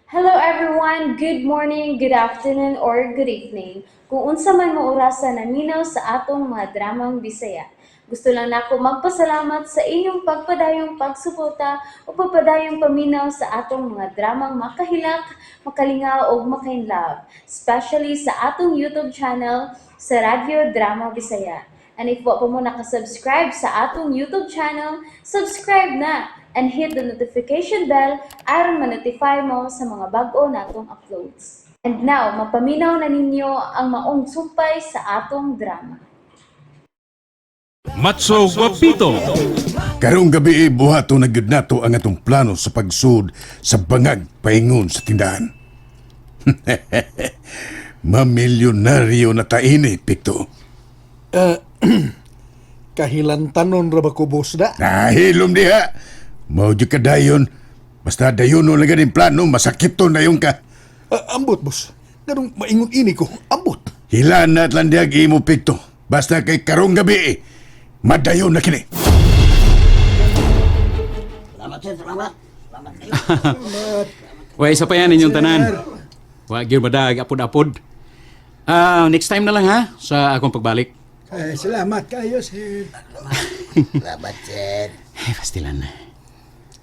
Hello everyone, good morning, good afternoon, or good evening. Kung unsa man mo orasan naminaw sa atong mga dramang Bisaya. Gusto lang nako magpasalamat sa inyong pagpadayong pagsuporta o pagpadayong paminaw sa atong mga dramang makahilak, makalingaw o makainlove, especially sa atong YouTube channel sa Radio Drama Bisaya. And if wa pa mo nakasubscribe sa atong YouTube channel, subscribe na and hit the notification bell aron ma-notify mo sa mga bag-o natong uploads. And now, mapaminaw na ninyo ang maong sumpay sa atong drama. Matso Guapito. Karong gabi buhato na gyud nato ang atong plano sa pagsud sa bangag paingon sa tindahan. Mamilyonaryo na taini, Pito. Kahilantanon ra ba ko, boss da? Nahilom diha. Mao di ka dayon. Basta dayon lang ganing plano, masakit to na yung ka. Ambot, boss. Ganong maingon ini ko. Ambot. Hilan na lang diag imo, Pito. Basta kay karong gabi, madayon na kini. Salamat sir, salamat. Salamat kayo. Way, isa pa yan inyong tanan. Wa gyud badag apod-apod. Next time na lang ha, sa akong pagbalik. Salamat kayo, sir. Salamat sir. Ay, pastilan.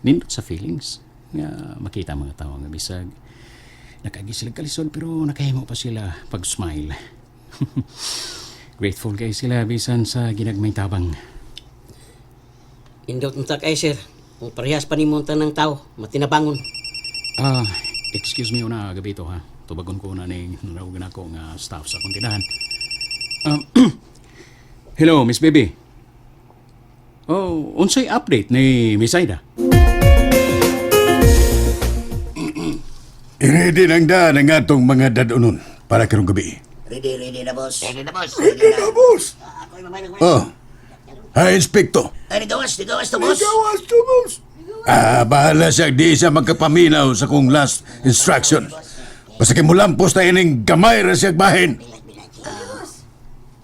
Nindot sa feelings. Nga makita ang mga tao nga bisag. Nakagi sila kalisod pero nakahimo pa sila pag-smile. Grateful kay sila bisan sa ginagmay tabang. Indot unta kay sir. Kung parehas pa ni monta ng tao, matinabangon. Excuse me una gabi ito ha. Tubagon ko na ni nanawagan ako nga staff sa akong tindahan. Hello, Miss Baby. Oh, unsay update ni Miss Aida? I-ready nang daan ang atong mga dadunon para karong gabi. Ready na boss. Ready na boss. Boss! Ako'y mamay ng Oh, hi, Inspekto. Ay, digawas to boss. boss. Bahala siya di siya magkapaminaw sa kong last instruction. Basta kay mulampos na ining gamay ra siya bahin.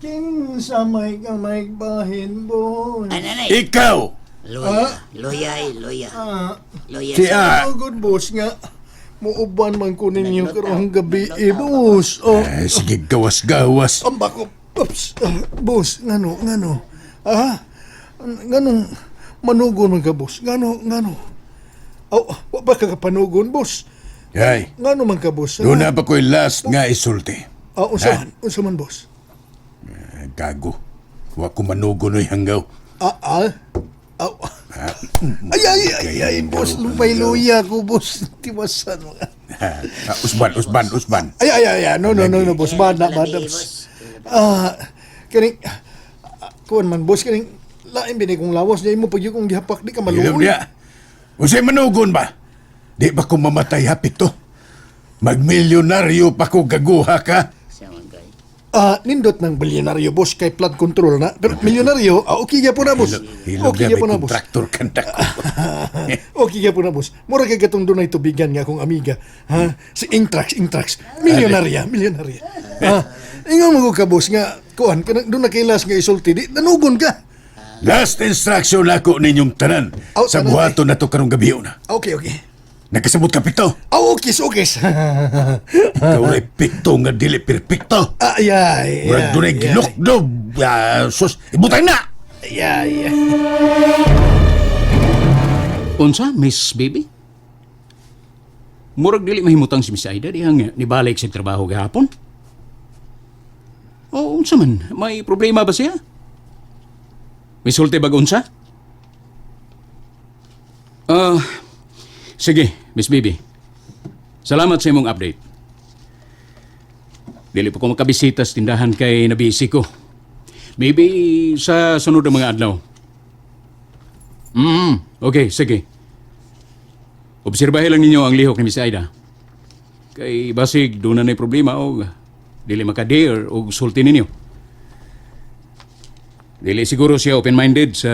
Kinsa may kamay bahin, boss? Ay, nanay. Ikaw! Loya. Loya. Siya! Good, boss nga. Muuban man ko ninyo karong gabi, boss. Oh, Sige, gawas-gawas. ang bako. Oops. Boss, ngano. Nganong manugon man ka, boss? Ngano. Oh, wa ba ka kapanugon, boss? Yay, Ngano man ka, boss? doon na pa ko'y last nga isulti. Unsa man, boss? Gago. Wa ko manugunoy hanggaw. Ay, boss, lumay luya ko, boss. Tiwasan mo. Usban. No, boss. Bada, boss. Kaning, kuwan man, boss, kaning, lain bini kong lawas niya mo pag yung kong gihapak, di ka Ilom maluoy. niya. Usay manugon ba? Di ba ko mamatay hapit to? Magmilyonaryo pa ko gaguha ka? Nindot ng bilyonaryo, boss, kay flood control na. Pero milyonaryo, okay ka po na, boss. Hilog Okay niya ka po may na, boss. kontraktor kanta ko. Okay ka po na, boss. Mura kay gatong doon na itubigan nga akong amiga. Ha? Si Intrax. Milyonarya. Ingon mo ka, boss, nga, kuhan, doon na kailas nga isulti, di, nanugon ka. Last instruction ako ninyong tanan. Sa Tanan, buhato na to karong gabi na. Okay. Nagkasabot ka pito. Okay. Ikaw ay pito nga dili perpekto. Murag doon ay ginukdob. Sus, ibutang na! Unsa, Miss Baby? Murag dili mahimutang si Miss Aida dihang nibalik sa trabaho gahapon. O unsa man, may problema ba siya? May sulti bag unsa? Sige, Miss Baby. Salamat sa imong update. Dili pa ko makabisita sa tindahan kay nabisi ko. Maybe sa sunod na mga adlaw. Okay, sige. Obserbahin lang ninyo ang lihok ni Miss Aida. Kay basig doon na may problema o dili maka-dare o sulti ninyo. Dili siguro siya open-minded sa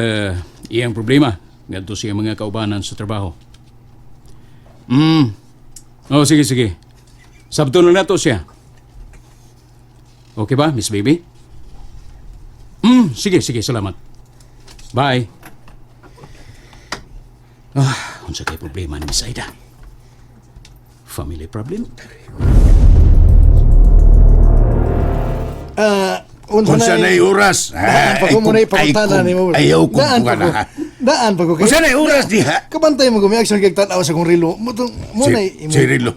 iyang problema ngadto siya mga kaubanan sa trabaho. Sige. Sabto na nato siya. Okay ba, Miss Baby? Sige, salamat. Bye. Unsa kay problema ni Miss Aida? family problem. Unsa na oras? Daan pa ko muna ipangutana ni mo. Ayaw ko Daan pa ko. na. Daan pa ko. Unsa na oras diha? Kabantay mo gumi action kay tanaw sa kong relo. Muna imo. Si Rilo.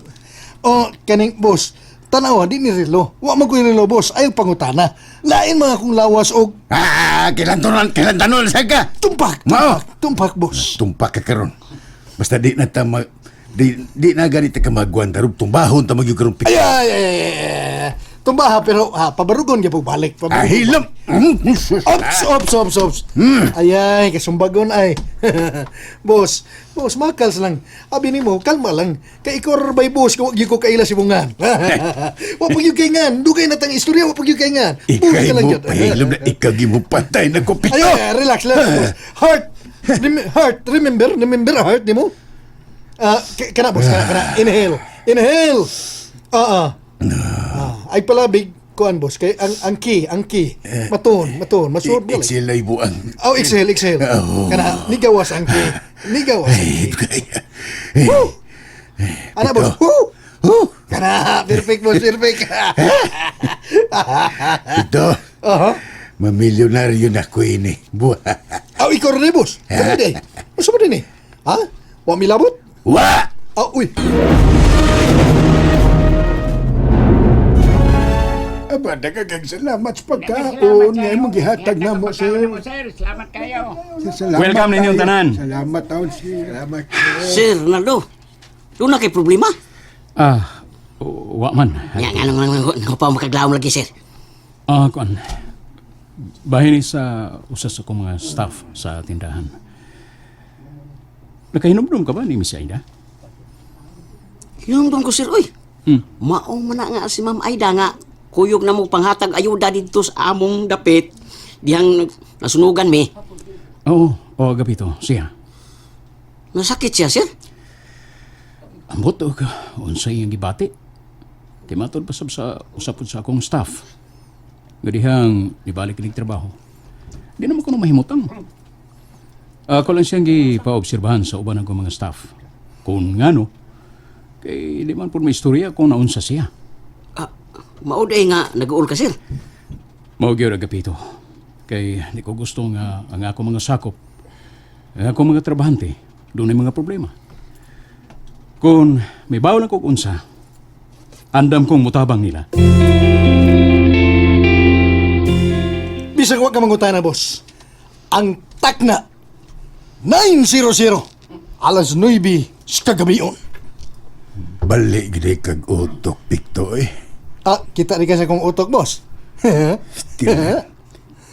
O kaning boss, tanaw di ni relo. Wa man ko yung relo boss, ayaw pangutana. Lain mga kong lawas og Kilantanon sa ka. tumpak boss. Tumpak ka karon. Basta di na ta di na ganito ka magwan tarub tumbahon ta magyo karon Ay, ay, ay, ay, ay. Tumbaha pero pabarugon gyud balik. Hilam. Ops. Ay, kasumbagon ay. boss, makals lang. Abi nimo, kalma lang. Kay ikaw bay boss, kung wag ko kaila si bungan. Wa pag yung kaingan, dugay na tang istorya, wa pag yung kaingan. Ikay mo pahilam na ikagi mo patay na ko pito. Ayo, relax lang. Boss. Remember heart ni mo? Kana boss, kana. Inhale. Ay palabig kuan boss kay ang key maton masuod balik. Exhale ay buang. Exhale kana nigawas ang key ana boss kana perfect boss perfect. Ito. Mamilyonaryo na ko ini. Buha. Ikaw rin boss kana day usa ba din wa milabot Wa. uy Aba, daghang salamat sa pagkaon nga imong gihatag namo sir. Salamat kayo. Salamat Welcome ninyong kayo. tanan. Salamat taon sir. Salamat. Sir Ronaldo, doon na kay problema? Wa man. Nga nga pa makaglawom lagi, sir. Kuan. Bahin sa usas sa kong mga staff sa tindahan. Nakahinom-dum ka ba ni Miss Aida? Hinumdum ko, sir, oy. Maong man nga si Ma'am Aida nga kuyog na mo panghatag ayuda dito sa among dapit dihang nasunugan mi. Oo, gapito. Siya. Nasakit siya, sir? Ambot og unsay iyang gibati. Kay matod pa sab sa usapod sa akong staff. Gadihang ibalik inig trabaho. Di naman ko na mahimutang. Ako lang siyang gipaobserbahan sa uban ng mga staff. Kung ngano, kay di man po may istorya kung naunsa siya. Mauday nga nag-uol ka, sir. Mao gyud agapito. Kay di ko gusto nga ang ako mga sakop, ang ako mga trabahante, doon ay mga problema. Kung may bawal ako unsa, andam kong mutabang nila. bisag wa ka mangutana boss ang takna 900 alas 9 sa kagabion. Balik gede kag utok pikto Kita di kasi kong utok, boss.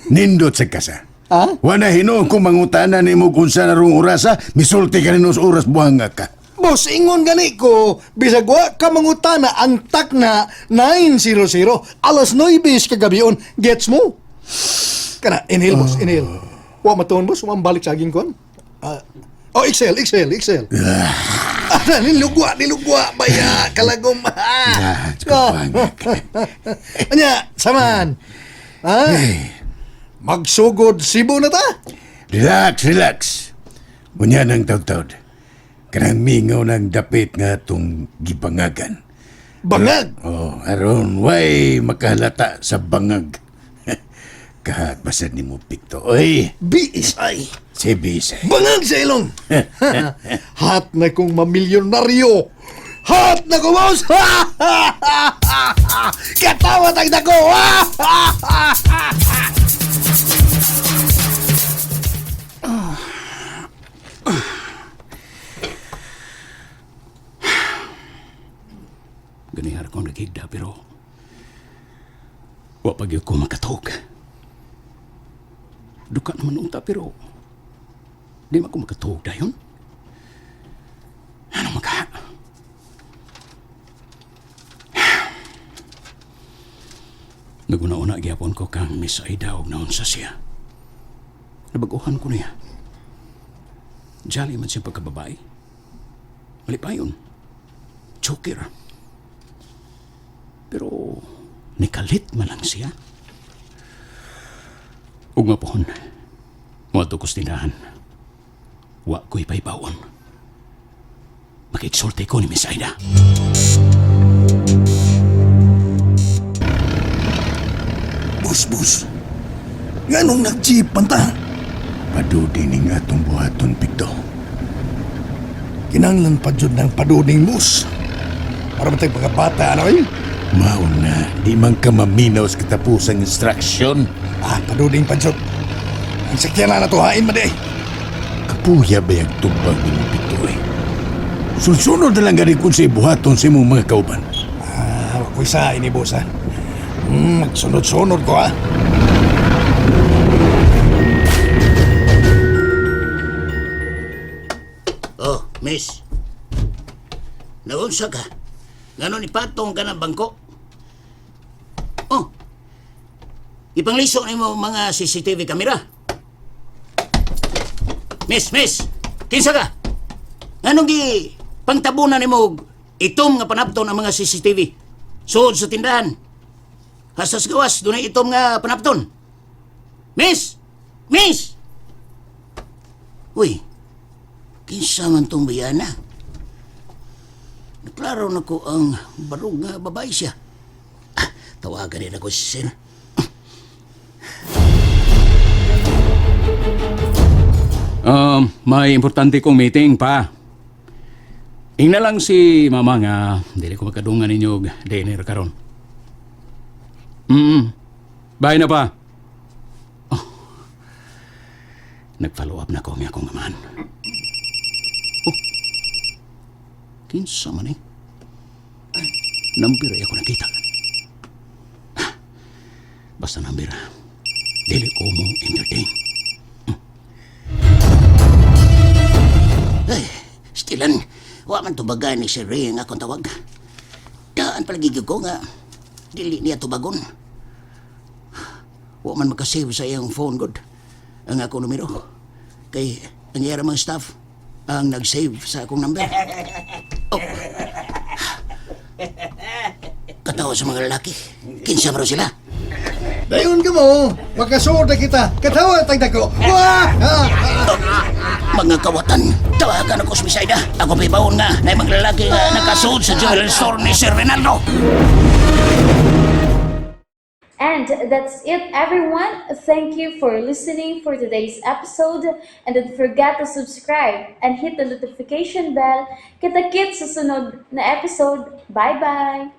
Nindot sa kasa. Ha? Wala hino kung mangutana ni mo kung saan narong orasa, misulti ka rin oras buhanga ka. Boss, ingon gani ko, bisag wa ka mangutana ang takna 900 alas 9 sa kagabion. Gets mo? Kana, inhale, boss, inhale. Wa matuon, boss, wa balik sa aging kon. Exhale. Nilugwa, baya, kalagom. Anya, saman. Magsugod Cebu na ta? Relax. Unya ng taud-taud. Kanang mingaw ng dapit nga itong gibangagan. Bangag! Aron, way makahalata sa bangag. Kahat basad ni mo pikto. Oy, BSI. si Bisay. Bangag sa ilong! Hat na kong mamilyonaryo! Hat na ko, boss! Katawa tagda ko! Ganihar ko nagigda pero wa pag ko makatog. Duka naman unta pero di man ko makatog dayon. Ano maka? Naguna-una gyapon ko kang Miss Aida og naon sa siya. Nabaguhan ko niya. Jolly man siya pagkababae. Malipayon. Joker. Pero nikalit man lang siya. Ug mapuhon. Mga tukos tinahan. Wa ko'y paibawon. Makiksulti ko ni Miss Aida. Nganong nag-jeep man ta? Padudi ning atong buhaton, Pito. Kinanglan pa jud ng paduding mus. Para matay mga bata, ano eh? Mauna, di man ka maminaw sa katapusang instruction. Paduding pa jud. Ang sakyan na natuhain mo de. Kapuya ba yung tubag ni Pito eh? Sunod na lang gani kung sa ibuhaton sa imong mga kauban. Wag ko isa ini boss ha. Magsunod-sunod ko ha. Oh, miss. Naunsa ka? Ngano ni patong ka ng bangko? Oh. Ipangliso na mo mga CCTV kamera. Miss. Kinsa ka? Nganong gi pangtabunan nimo itom nga panapton ang mga CCTV? Suod sa tindahan. Hasas gawas, dunay itom nga panapton. Miss! Uy, kinsa man tong bayana? Naklaro na ko ang barog nga babae siya. Tawagan din ako si Sir. May importante kong meeting pa. Ingna lang si mama nga, dili ko makadungan ninyo dinner karon. Bye na pa. Oh. Nag-follow up na ko niya akong amahan. Oh. Kinsa man eh. Number ay ako nakita. Basta number. Dili ko mo entertain. Ay, stilan, wa man tubagan ni Sir Ray nga akong tawag. Daan palagigig ko nga, dili niya tubagon. Wa man makasave sa iyang phone god ang akong numero. Kay ang iyara mga staff ang nag-save sa akong number. Oh. Katawa sa mga lalaki. Kinsa man raw sila. Dayon ka mo. Magkasuod na kita. Katawa tagdag ko. Wah! Mga kawatan, tawagan ako sa Bisayda. Ako pibawon nga na mga lalaki nga nakasuod sa jewelry store ni Sir Rinaldo. And that's it, everyone. Thank you for listening for today's episode. And don't forget to subscribe and hit the notification bell. Kita-kits sa sunod na episode. Bye-bye!